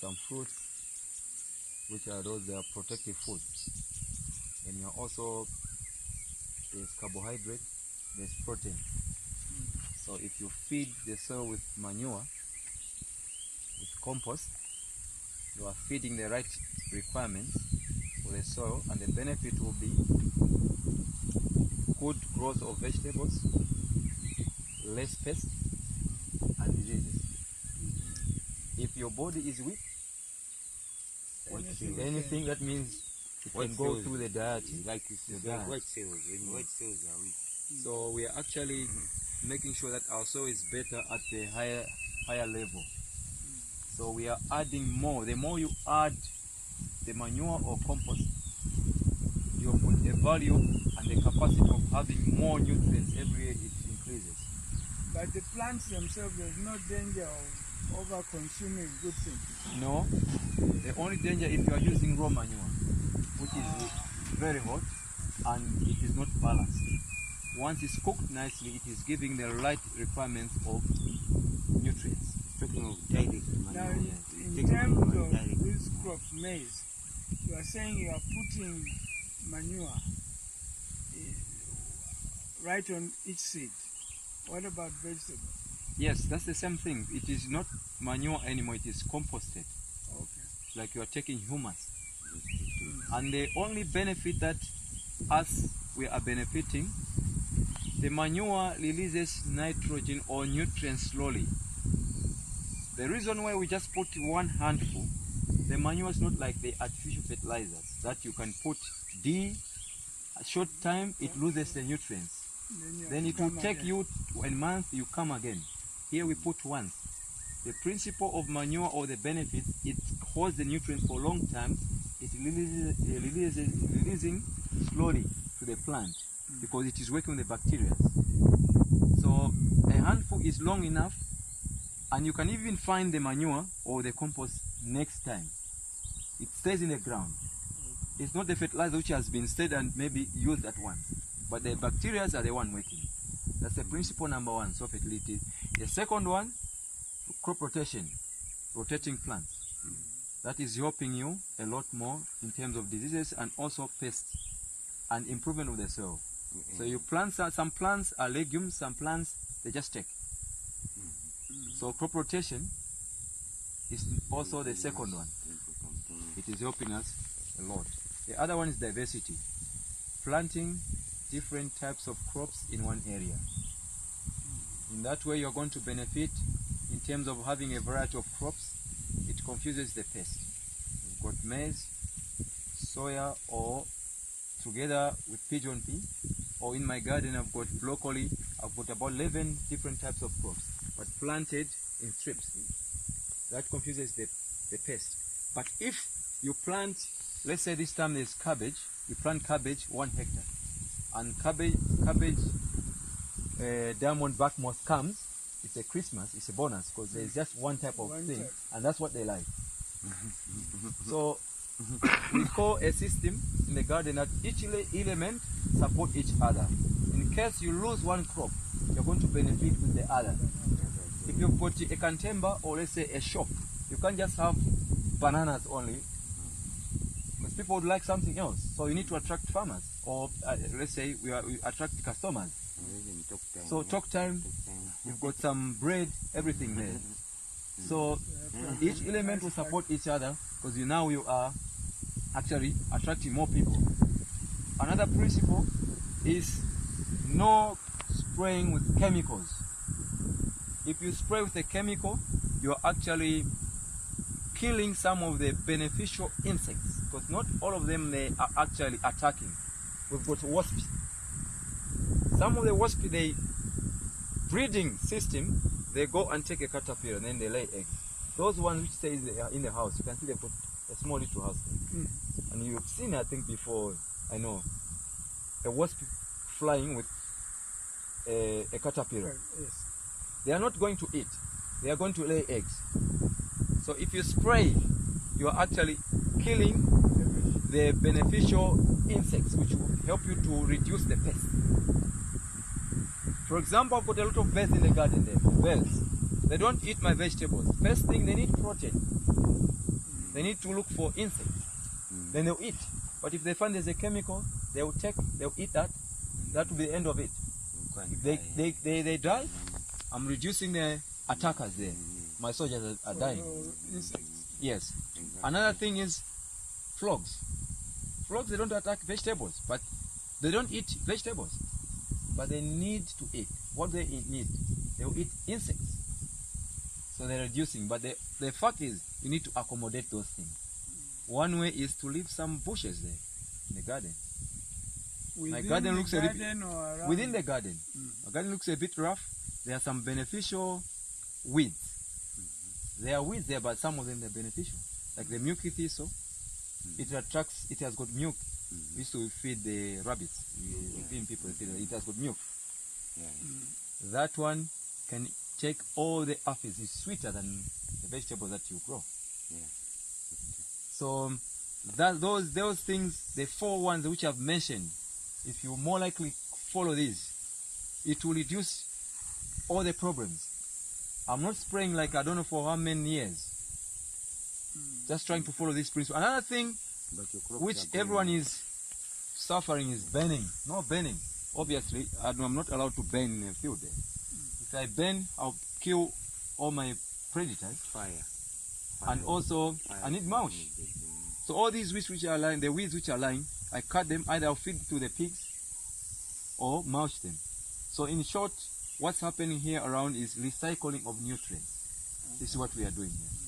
some fruits, which are those that are protective food. And you also, there's carbohydrate, there's protein. So if you feed the soil with manure, with compost, you are feeding the right requirements for the soil, and the benefit will be good growth of vegetables, less pests and diseases. If your body is weak, anything that means it can go through the diet, like white cells. When white cells are weak. So we are actually making sure that our soil is better at the higher level. So we are adding more. The more you add the manure or compost, you put a value and the capacity of having more nutrients every year, it increases. But the plants themselves, there's no danger of over-consuming good things. No. The only danger if you are using raw manure, which is very hot and it is not balanced. Once it's cooked nicely, it is giving the right requirements of nutrients. Talking of direct Now, manure. in terms of these crops, maize, you are saying you are putting manure right on each seed. What about vegetables? Yes, that's the same thing. It is not manure anymore, it is composted. Okay. Like you are taking humus. And the only benefit that we are benefiting, the manure releases nitrogen or nutrients slowly. The reason why we just put one handful, the manure is not like the artificial fertilizers that you can put a short time, it loses the nutrients. Then it will take you 1 month, you come again. Here we put once. The principle of manure or the benefit, it holds the nutrients for a long time. It releasing slowly to the plant because it is working with the bacteria. So a handful is long enough, and you can even find the manure or the compost next time. It stays in the ground. It's not the fertilizer which has been stayed and maybe used at once, but the bacteria are the one working. That's the principle number one, soil fertility. The second one, crop rotation, rotating plants. That is helping you a lot more in terms of diseases and also pests and improvement of the soil. So you plant some plants are legumes, some plants they just take. So crop rotation is also the second one. It is helping us a lot. The other one is diversity. Planting different types of crops in one area. In that way you are going to benefit in terms of having a variety of crops. It confuses the pest. We've got maize, soya, or together with pigeon pea, or in my garden I've got broccoli. I've got about 11 different types of crops, but planted in strips. That confuses the pest. But if you plant, let's say this time there's cabbage, you plant cabbage 1 hectare, and cabbage diamond back moth comes, it's a Christmas, it's a bonus, because there's just one type of thing, and that's what they like. So we call a system in the garden that each element support each other. In case you lose one crop, you're going to benefit with the other. If you've got a cantemba or let's say a shop, you can't just have bananas only, because people would like something else. So you need to attract farmers, or let's say we attract customers. So talk time, you've got some bread, everything there. So each element will support each other, because now you are actually attracting more people. Another principle is no spraying with chemicals. If you spray with a chemical, you are actually killing some of the beneficial insects, because not all of them they are actually attacking. We've got wasps. Some of the wasps, they breeding system, they go and take a caterpillar and then they lay eggs. Those ones which stay in the house, you can see they put a small little house there. And you've seen, I think before, I know, a wasp flying with a caterpillar. Yes. They are not going to eat, they are going to lay eggs. So if you spray, you are actually killing the beneficial insects which will help you to reduce the pests. For example, I've got a lot of birds in the garden there. Birds, they don't eat my vegetables. First thing, they need protein. They need to look for insects. Then they'll eat. But if they find there's a chemical, they'll eat that. That will be the end of it. If they die, I'm reducing the attackers there. My soldiers are dying. Insects. Yes. Another thing is frogs. Frogs, they don't attack vegetables, but they don't eat vegetables. But they need to eat. What they need, they will eat insects. So they're reducing. But the fact is, you need to accommodate those things. One way is to leave some bushes there in the garden. My garden looks a bit within the garden. My garden looks a bit rough. There are some beneficial weeds. There are weeds there, but some of them are beneficial. Like the milky thistle, it attracts. It has got milk. We used to feed the rabbits. We feed people. It has got milk. That one can take all the aphids. It's sweeter than the vegetables that you grow. So those things, the 4 ones which I've mentioned, if you more likely follow these, it will reduce all the problems. I'm not spraying like I don't know for how many years. Just trying to follow this principle. Another thing which everyone is suffering is burning. No burning. Obviously, I'm not allowed to burn in a field there. If I burn, I'll kill all my predators. Fire. And also, I need mulch. So all these weeds which are lying, the weeds which are lying, I cut them, either I'll feed to the pigs or mulch them. So in short, what's happening here around is recycling of nutrients. This is what we are doing here.